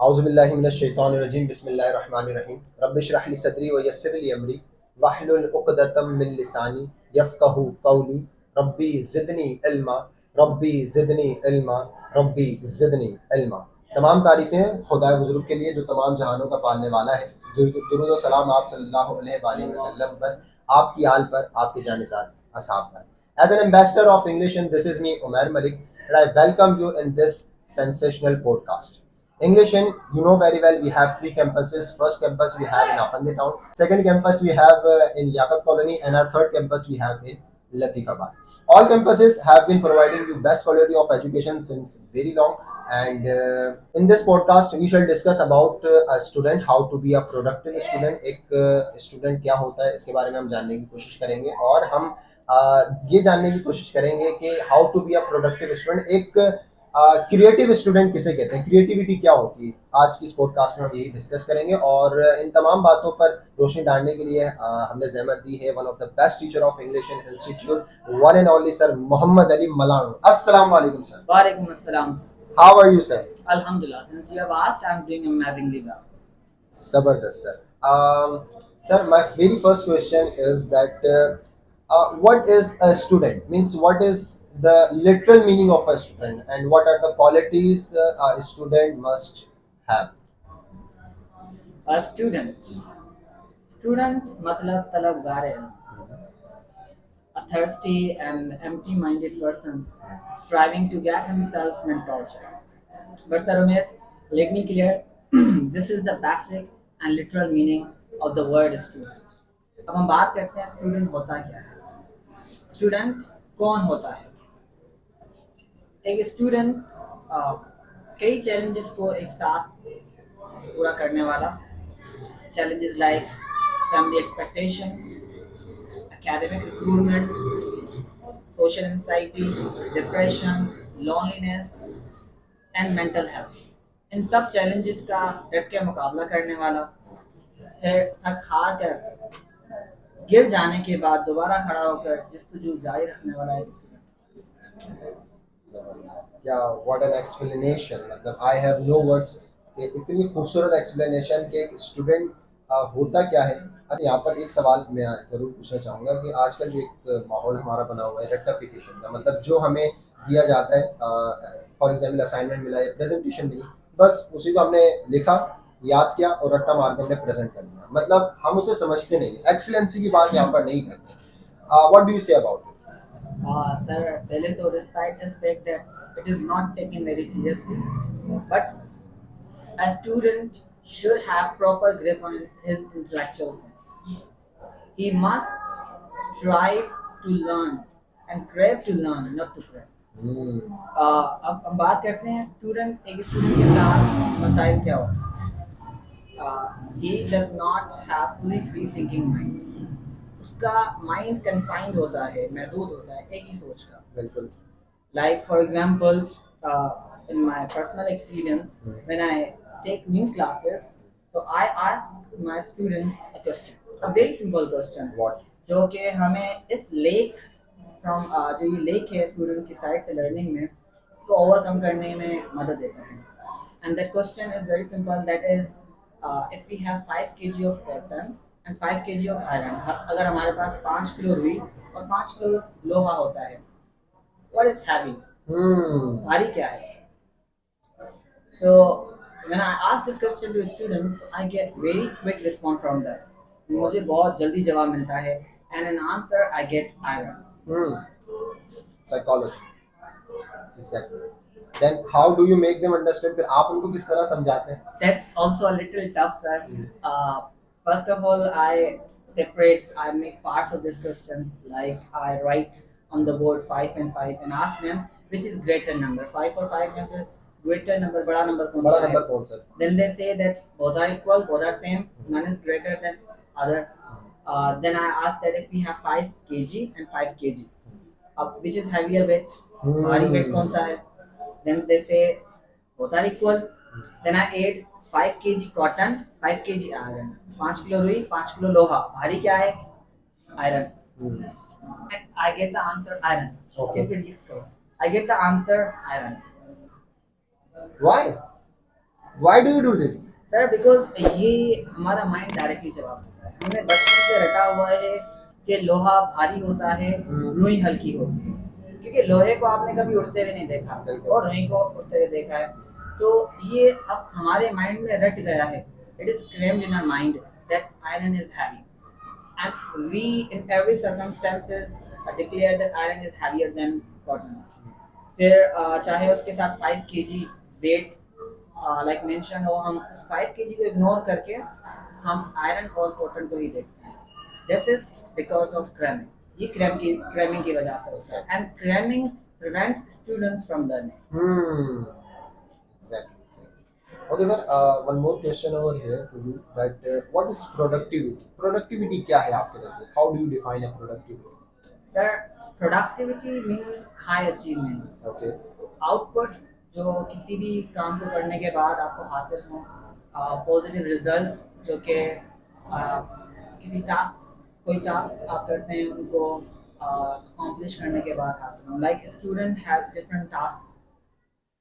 औज़ुबिल्लाहि मिनश्शैतानिर्रजीम बिस्मिल्लाहिर्रहमानिर्रहीम रब्बिश्रह ली सदरी व यस्सिर ली अमरी वहलुल उक़दतम मिन लिसानी यफ़क़हू क़ौली रब्बी ज़िदनी इल्मा रब्बी ज़िदनी इल्मा रब्बी ज़िदनी इल्मा। तमाम तारीफ़ें खुदाए बुज़ुर्ग के लिए जो तमाम जहानों का पालने वाला है। दुरूद व सलाम आप सल्लल्लाहु अलैहि वसल्लम पर, आपकी आल पर, आपके जानिसार असहाब पर। As an ambassador of English, and this is me, Umair Malik, and I welcome you in this sensational podcast. English in, you know very well, we have three campuses. First campus we have in Afandi town. Second campus we have in Liaquat colony, and our third campus we have in Latifabad. All campuses have been providing you best quality of education since very long. And in this podcast we shall discuss about a student, how to be a productive student. एक student क्या होता है इसके बारे में हम जानने की कोशिश करेंगे, और हम ये जानने की कोशिश करेंगे कि how to be a productive student. एक क्रिएटिव स्टूडेंट किसे कहते हैं, क्रिएटिविटी क्या होती है, आज की इस पॉडकास्ट में हम यही डिस्कस करेंगे। और इन तमाम बातों पर रोशनी डालने के लिए हमने जहमत दी है one of the best teacher of English in institute, one and only sir Mohammad Ali Malano. अस्सलाम वालेकुम sir. Walaikum assalam. How are you sir? Alhamdulillah. Since you have asked, I'm doing amazingly well. जबरदस्त sir. Sir, my very first question is that what is a student? Means what is the literal meaning of a student, and what are the qualities a student must have? A student. Student matlab talabgar hai. A thirsty and empty-minded person striving to get himself mentorship. But Sir Umar, let me clear. This is the basic and literal meaning of the word student. अब हम बात करते हैं student होता क्या है। Student कौन होता है? एक स्टूडेंट कई चैलेंजेस को एक साथ पूरा करने वाला। Challenges like family expectations, academic recruitments, social anxiety, depression, loneliness and mental health. इन सब challenges का डट के मुकाबला करने वाला, फिर थक हार कर गिर जाने के बाद दोबारा खड़ा होकर जस्तजू जारी रखने वाला एक स्टूडेंट। जबरदस्त, क्या व्हाट एन एक्सप्लेनेशन। मतलब आई हैव नो वर्ड्स कि इतनी खूबसूरत एक्सप्लेनेशन कि एक स्टूडेंट होता क्या है। अच्छा, यहाँ पर एक सवाल मैं ज़रूर पूछना चाहूँगा कि आजकल जो एक माहौल हमारा बना हुआ है रेक्टिफिकेशन का, मतलब जो हमें दिया जाता है, फॉर एग्जांपल असाइनमेंट मिला या प्रेजेंटेशन मिली, बस उसी को हमने लिखा, याद किया और रट्टा मार के हमने प्रेजेंट कर दिया। मतलब हम उसे समझते नहीं, एक्सीलेंसी की बात यहाँ पर नहीं करते। What do you say about it? Sir, पहले तो despite this fact that it is not taken very seriously, but a student should have proper grip on his intellectual sense. He must strive to learn and crave to learn, not to crave. अब हम बात करते हैं एक student के साथ मसाइल क्या होते हैं। he does not have fully free thinking mind. उसका माइंड कन्फाइंड होता है, महदूद होता है एक ही सोच का। बिल्कुल। Like for example, in my personal experience, when I take new classes, so I ask my students a question, a very simple question, What? जो कि हमें इस लेक फ्रॉम जो ये लेक है स्टूडेंट की साइड से लर्निंग में, इसको ओवरकम करने में मदद देता है। And that question is very simple. That is, if we have 5 kg of cotton and 5 kg of iron, अगर हमारे पास 5 किलो रुई और 5 किलो लोहा होता है, what is heavy? भारी क्या है? So when I ask this question to students, I get very quick response from them. मुझे बहुत जल्दी जवाब मिलता है, and an answer I get iron. Psychology. Exactly. Then how do you make them understand? फिर आप उनको किस तरह समझाते हैं? That's also a little tough, sir. First of all, I make parts of this question. Like I write on the board 5 and 5 and ask them which is greater number, 5 or 5 में से greater number, बड़ा number कौन सा है? Then they say that both are equal, both are same, none is greater than other. Then I ask that if we have 5 kg and 5 kg, which is heavier weight? भारी weight कौन सा है? Then they say both are equal. Then I add 5 kg cotton, 5 kg iron. 5 kilo रुई, 5 kilo लोहा, भारी क्या है? Iron. I get the answer iron. Okay. I get the answer iron. Why? Why do you do this? Sir because ये हमारा mind directly जवाब देता है। हमने बचपन से रटा हुआ है कि लोहा भारी होता है, रुई हल्की होती है, क्योंकि लोहे को आपने कभी उड़ते हुए नहीं देखा बिल्कुल। और रुई को उड़ते हुए देखा है। तो ये अब हमारे माइंड में रट गया है। It is crammed in our mind that iron is heavy and we in every circumstances declare that iron is heavier than cotton। फिर चाहे उसके साथ 5 kg वेट लाइक मेंशन हो, हम उस 5 kg को इग्नोर करके हम आयरन और कॉटन को ही देखते हैं। This is because of cramming. ये क्रैमिंग की वजह से होता है and cramming prevents students from learning. Exactly. Okay, sir. One more question over here to you. That what is productivity? Productivity क्या है आपके तरफ से? How do you define a productivity? Sir productivity means high achievements, Okay. Outputs जो किसी भी काम को करने के बाद आपको हासिल हो, पॉजिटिव रिजल्ट्स जो कि किसी टास्क, कोई टास्क आप करते हैं उनको अकॉम्प्लिश करने के बाद हासिल हो। Like student has different task,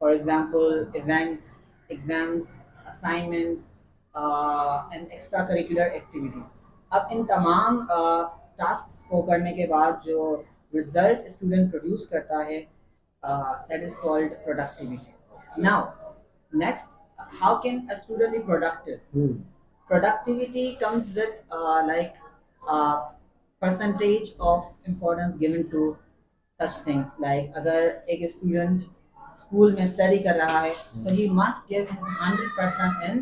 for example events, exams, assignments and extracurricular activities। अब इन तमाम टास्क को करने के बाद जो रिजल्ट स्टूडेंट प्रोड्यूस करता है that is called productivity. Now next, how can a student be productive? Productivity comes with percentage of importance given to such things। like अगर एक स्टूडेंट स्कूल में स्टडी कर रहा है so he must give his 100% in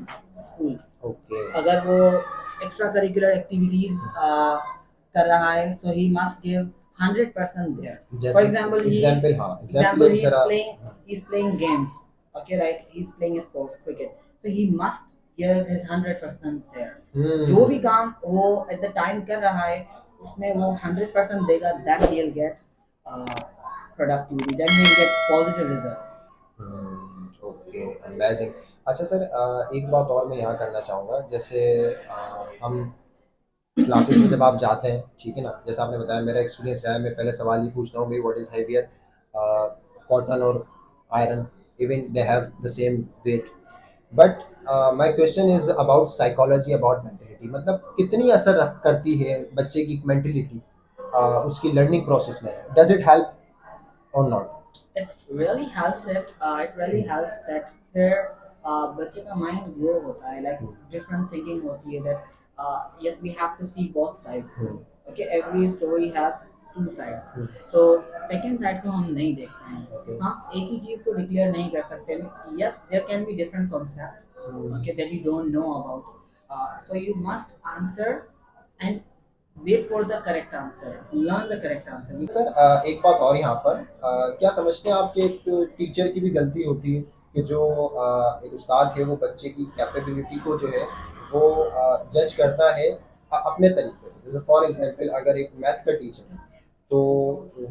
school। Okay. अगर वो extra curricular activities कर रहा है so he must give 100% there। जैसे For example, example he is जरा playing games, okay, like he's playing sports, cricket, so he must give his 100% there। जो भी काम वो at the time कर रहा है उसमें वो 100% देगा, then he'll get productivity, then he'll get positive results। Okay, amazing. अच्छा सर, एक बात और मैं यहाँ करना चाहूँगा। जैसे हम क्लासेस में जब आप जाते हैं, ठीक है ना, जैसा आपने बताया, मेरा एक्सपीरियंस रहा है, मैं पहले सवाल ही पूछता हूँ भाई व्हाट इज़ हैवियर, कॉटन और iron, even they have the same weight. But my question is about psychology, about mentality. मतलब कितनी असर करती है बच्चे की मेंटलिटी उसकी लर्निंग प्रोसेस में? डज इट हेल्प और not? It really helps it, it really helps that फिर बच्चे का माइंड ग्रो होता है, like different thinking होती है that yes we have to see both sides। okay, every story has two sides। so second side को हम नहीं देखते हैं। हम एक ही चीज को डिक्लेयर नहीं कर सकते। yes there can be different concept okay that we don't know about, so you must answer and wait for the correct answer, learn the correct answer। Sir एक बात और यहाँ पर, क्या समझते हैं आप कि एक टीचर की भी गलती होती है कि जो एक उस्ताद है वो बच्चे की कैपेबिलिटी को जो है वो जज करता है अपने तरीके से। जैसे फॉर एग्जांपल अगर एक मैथ का टीचर है तो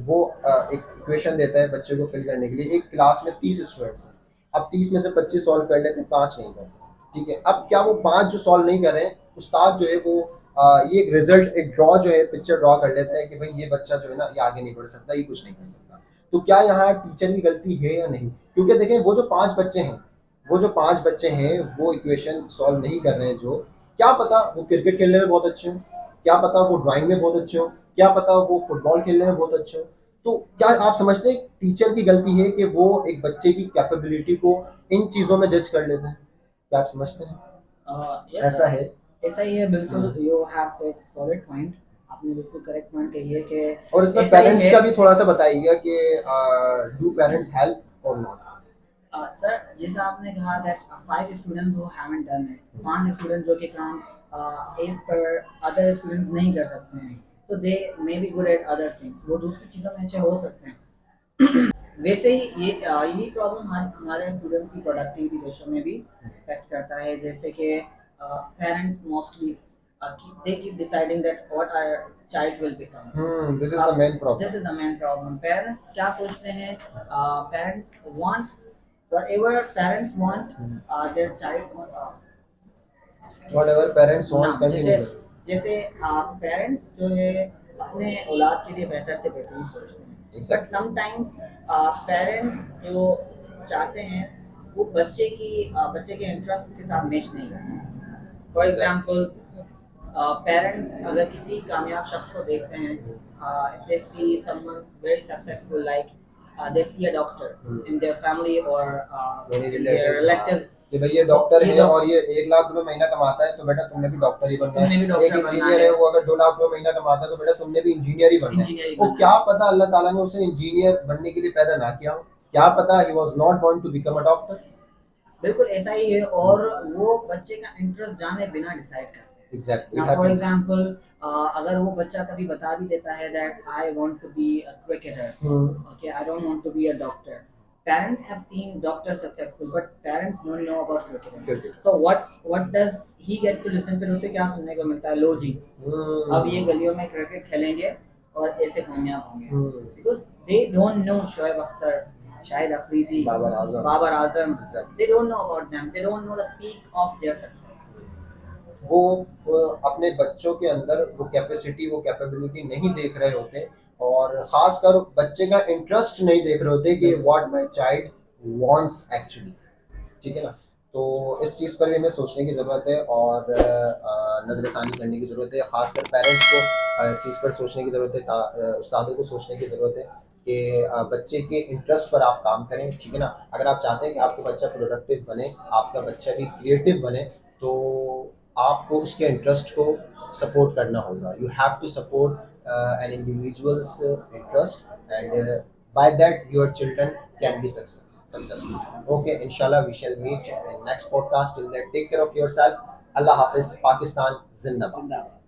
वो एक इक्वेशन देता है बच्चे को फिल करने के लिए। एक क्लास में 30 स्टूडेंट्स हैं, अब 30 में से 25 सॉल्व कर लेते हैं, 5 नहीं करते, ठीक है। अब क्या वो 5 जो सॉल्व नहीं कर रहे हैं, उस्ताद जो है वो ये एक रिजल्ट, एक ड्रॉ जो है, पिक्चर ड्रॉ कर लेता है कि भाई ये बच्चा जो है ना ये आगे नहीं बढ़ सकता, ये कुछ नहीं कर सकता। तो क्या यहाँ टीचर की गलती है या नहीं? क्योंकि देखें वो जो 5 बच्चे हैं, वो इक्वेशन सॉल्व नहीं कर रहे हैं, जो क्या पता वो क्रिकेट खेलने में बहुत अच्छे हो, क्या पता वो ड्राइंग में बहुत अच्छे हो, क्या पता वो फुटबॉल खेलने में बहुत अच्छे हो। तो क्या आप समझते हैं टीचर की गलती है कि वो एक बच्चे की कैपेबिलिटी को इन चीज़ों में जज कर लेते हैं? क्या आप समझते हैं yes ऐसा sir, है? ऐसा ही है बिल्कुल। You have said solid point, आपने बिल्कुल करेक्ट पॉइंट कही है कि और इसमें ऐसा ही पेरेंट्स है। का भी थोड़ा सा बताइएगा कि डू पेरेंट्स हेल्प और नॉट? सर जैसा आपने कहा that 5 students who haven't done it, 5 student जो कि काम एज पर अदर स्टूडेंट्स नहीं कर सकते हैं, तो they may be good at other things, वो दूसरी चीज़ों में अच्छे हो सकते हैं। वैसे ही ये यही प्रॉब्लम हमारे स्टूडेंट्स की प्रोडक्टिविटी रेशो में भी इफेक्ट करता है। जैसे कि parents mostly they keep deciding that what our child will become। This is the main problem. This is the main problem। Parents क्या सोचते हैं? Parents want whatever parents want their child Whatever parents want, ना, जैसे continue। जैसे parents जो है अपने औलाद के लिए बेहतर से बेहतरीन सोचते हैं, बट Exactly. समटाइम्स पेरेंट्स जो चाहते हैं वो बच्चे के इंटरेस्ट के साथ मैच नहीं करता। फॉर एग्जाम्पल, पेरेंट्स अगर किसी कामयाब शख्स को देखते हैं, they see someone very successful, like they see a doctor in their family or मेरे in their relatives, कि भाई ये so डॉक्टर ये है और ये 1 लाख रुपए महीना कमाता है तो बेटा तुमने भी डॉक्टर ही बनना तुमने भी है। डॉक्टर एक बनना इंजीनियर है, है, वो अगर 2 लाख रुपए महीना कमाता है तो बेटा तुमने भी इंजीनियर ही बनना है। इंजीनियर ही वो बनना क्या है। पता अल्लाह ताला ने उसे इंजीनियर बनने के लिए पैदा ना किया हो, क्या पता he was not born to become a doctor. बिल्कुल ऐसा ही है, और वो बच्चे का इंटरेस्ट जाने बिना डिसाइड करते हैं। Exactly, it for happens. Example, अगर वो बच्चा कभी बता भी देता है that I want to be a cricketer, okay, I don't want to be a doctor, parents have seen doctors successful but parents don't know about cricket, so what does he get to listen? फिर उसे क्या सुनने को मिलता है? लो जी, अब ये गलियों में क्रिकेट खेलेंगे और ऐसे कामयाब होंगे, because they don't know Shoaib Akhtar, Shahid Afridi, Babar Azam, they don't know about them, they don't know the peak of their success. वो अपने बच्चों के अंदर वो कैपेसिटी, वो कैपेबिलिटी नहीं देख रहे होते, और खासकर बच्चे का इंटरेस्ट नहीं देख रहे होते कि what my child wants actually. ठीक है ना? तो इस चीज़ पर भी हमें सोचने की ज़रूरत है और नज़रसानी करने की ज़रूरत है। ख़ासकर पेरेंट्स को इस चीज़ पर सोचने की ज़रूरत है, उस्तादों को सोचने की ज़रूरत है कि बच्चे के इंटरेस्ट पर आप काम करें। ठीक है ना? अगर आप चाहते हैं कि आपका बच्चा प्रोडक्टिव बने, आपका बच्चा भी क्रिएटिव बने, तो आपको उसके इंटरेस्ट को सपोर्ट करना होगा। You have to support an individual's interest, and by that your children can be successful. Okay, inshallah we shall meet in next podcast. Till then, take care of yourself. Allah Hafiz. Pakistan Zindabad. जिंदाबाद।